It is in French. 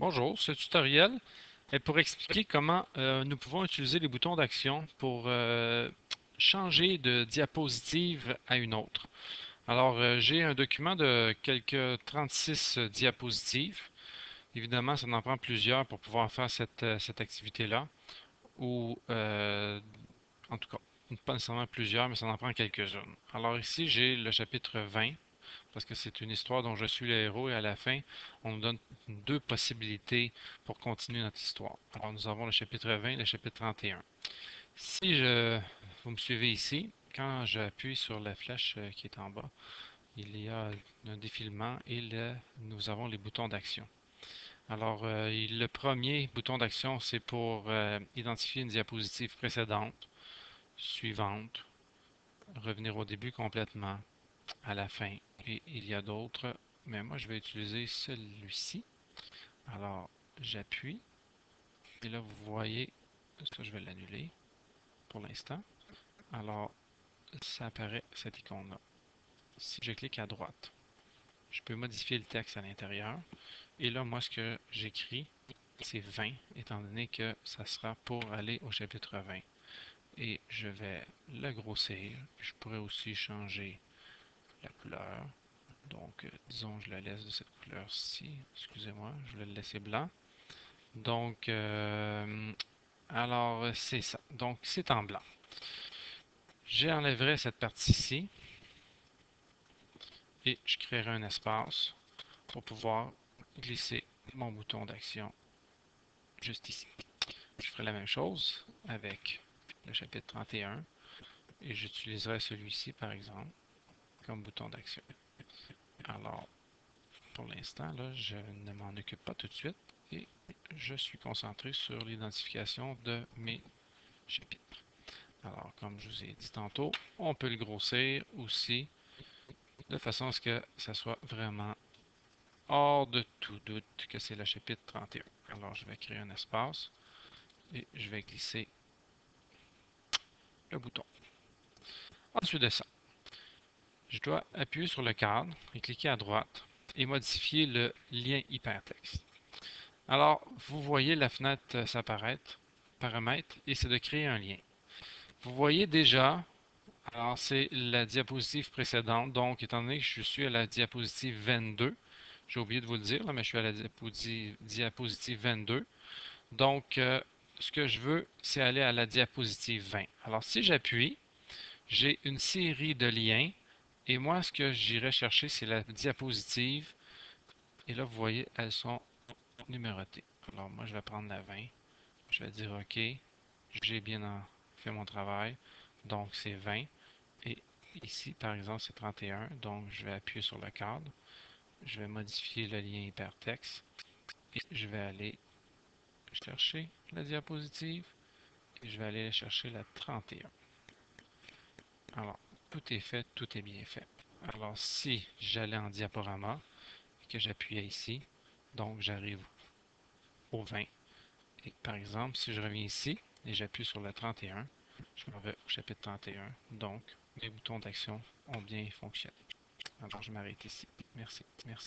Bonjour, ce tutoriel est pour expliquer comment nous pouvons utiliser les boutons d'action pour changer de diapositive à une autre. Alors, j'ai un document de quelques 36 diapositives. Évidemment, ça en prend plusieurs pour pouvoir faire cette activité-là. Ou, en tout cas, pas nécessairement plusieurs, mais ça en prend quelques-unes. Alors ici, j'ai le chapitre 20 parce que c'est une histoire dont je suis le héros et à la fin, on nous donne deux possibilités pour continuer notre histoire. Alors nous avons le chapitre 20 et le chapitre 31. Si vous me suivez ici, quand j'appuie sur la flèche qui est en bas, il y a un défilement et nous avons les boutons d'action. Alors, le premier bouton d'action, c'est pour identifier une diapositive précédente, suivante, revenir au début complètement, à la fin. Et il y a d'autres, mais moi je vais utiliser celui-ci. Alors, j'appuie. Et là, vous voyez, ça je vais l'annuler pour l'instant. Alors, ça apparaît cette icône-là. Si je clique à droite, je peux modifier le texte à l'intérieur. Et là, moi, ce que j'écris, c'est 20, étant donné que ça sera pour aller au chapitre 20. Et je vais le grossir. Je pourrais aussi changer la couleur. Donc, disons, je le laisse de cette couleur-ci. Excusez-moi, je vais le laisser blanc. Donc, alors, c'est ça. Donc, c'est en blanc. J'enlèverai cette partie-ci et je créerai un espace pour pouvoir glisser mon bouton d'action juste ici. Je ferai la même chose avec le chapitre 31 et j'utiliserai celui-ci, par exemple, comme bouton d'action. Alors, pour l'instant, là, je ne m'en occupe pas tout de suite et je suis concentré sur l'identification de mes chapitres. Alors, comme je vous ai dit tantôt, on peut le grossir aussi de façon à ce que ça soit vraiment hors de tout doute que c'est le chapitre 31. Alors, je vais créer un espace et je vais glisser le bouton. Ensuite de ça, je dois appuyer sur le cadre et cliquer à droite et modifier le lien hypertexte. Alors, vous voyez la fenêtre s'apparaître, paramètres, et c'est de créer un lien. Vous voyez déjà, alors c'est la diapositive précédente, donc étant donné que je suis à la diapositive 22, j'ai oublié de vous le dire, là, mais je suis à la diapositive 22, donc ce que je veux, c'est aller à la diapositive 20. Alors si j'appuie, j'ai une série de liens, et moi ce que j'irai chercher, c'est la diapositive, et là vous voyez, elles sont numérotées. Alors moi je vais prendre la 20. Je vais dire OK, j'ai bien fait mon travail, donc c'est 20. Et ici, par exemple, c'est 31, donc je vais appuyer sur le cadre, je vais modifier le lien hypertexte et je vais aller chercher la diapositive et je vais aller chercher la 31. Alors, tout est fait, tout est bien fait. Alors, si j'allais en diaporama et que j'appuyais ici, donc j'arrive au 20. Et par exemple, si je reviens ici et j'appuie sur le 31, je m'en vais au chapitre 31. Donc, mes boutons d'action ont bien fonctionné. Alors, je m'arrête ici. Merci. Merci.